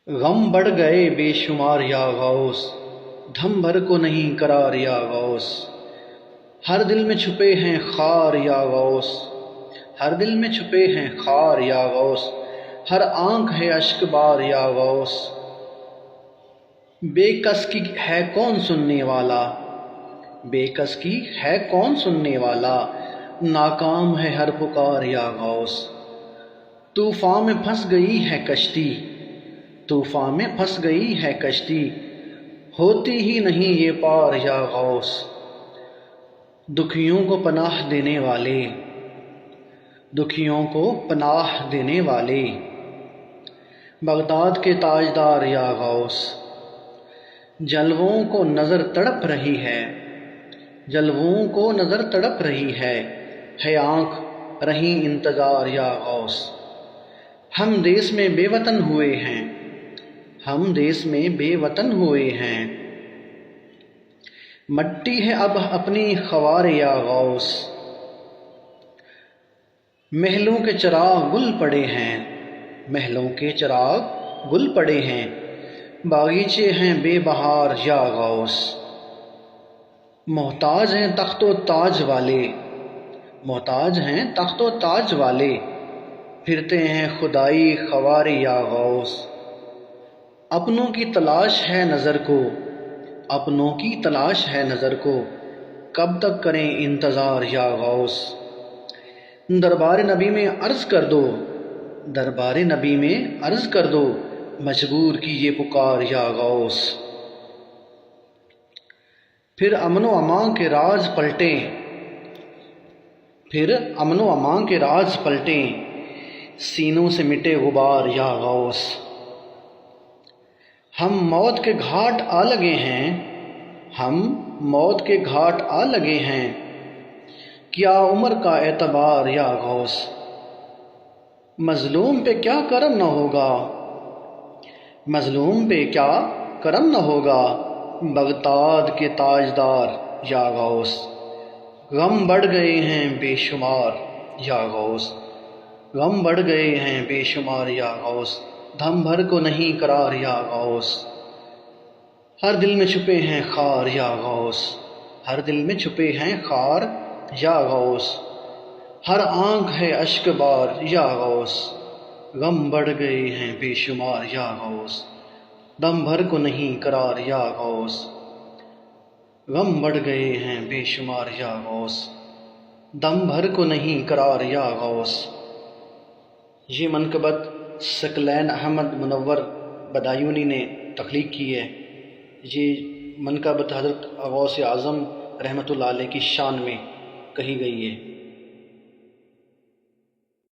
غم بڑھ گئے بے شمار یا غوث، دھم بھر کو نہیں قرار یا غوث۔ ہر دل میں چھپے ہیں خار یا غوث، ہر دل میں چھپے ہیں خار یا غوث، ہر آنکھ ہے اشک بار یا غوث۔ بے کس کی ہے کون سننے والا، بے کس کی ہے کون سننے والا، ناکام ہے ہر پکار یا غوث۔ طوفان میں پھنس گئی ہے کشتی، طوفان میں پھنس گئی ہے کشتی، ہوتی ہی نہیں یہ پار یا غوث۔ دکھیوں کو پناہ دینے والے، دکھیوں کو پناہ دینے والے، بغداد کے تاجدار یا غوث۔ جلووں کو نظر تڑپ رہی ہے، جلووں کو نظر تڑپ رہی ہے آنکھ رہیں انتظار یا غوث۔ ہم دیس میں بے وطن ہوئے ہیں، ہم دیس میں بے وطن ہوئے ہیں، مٹی ہے اب اپنی خوار یا غوث۔ محلوں کے چراغ گل پڑے ہیں، محلوں کے چراغ گل پڑے ہیں، باغیچے ہیں بے بہار یا غوث۔ محتاج ہیں تخت و تاج والے، محتاج ہیں تخت و تاج والے، پھرتے ہیں خدائی خوارے یا غوث۔ اپنوں کی تلاش ہے نظر کو، اپنوں کی تلاش ہے نظر کو، کب تک کریں انتظار یا غوث۔ دربار نبی میں عرض کر دو، دربار نبی میں عرض کر دو، مجبور کی یہ پکار یا غوث۔ پھر امن و امان کے راز پلٹیں، پھر امن و امان کے راز پلٹیں، سینوں سے مٹے غبار یا غوث۔ ہم موت کے گھاٹ آ لگے ہیں، ہم موت کے گھاٹ آ لگے ہیں، کیا عمر کا اعتبار یا غوث۔ مظلوم پہ کیا کرم نہ ہوگا، مظلوم پہ کیا کرم نہ ہوگا، بغداد کے تاجدار یا غوث۔ غم بڑھ گئے ہیں بے شمار یا غوث، غم بڑھ گئے ہیں بے شمار یا غوث، دھم بھر کو نہیں قرار یا غوث۔ ہر دل میں چھپے ہیں خار یا غوث، ہر دل میں چھپے ہیں خار یا غوث، ہر آنکھ ہے اشک بار یا غوث۔ غم بڑھ گئے ہیں بے شمار یا غوث، دم بھر کو نہیں قرار یا غوث۔ غم بڑھ گئے ہیں بے شمار یا غوث، دم بھر کو نہیں قرار یا غوث۔ یہ منقبت ثقلین احمد منور بدایونی نے تخلیق کی ہے۔ یہ منقبت حضرت غوث اعظم رحمۃ اللہ علیہ کی شان میں کہی گئی ہے۔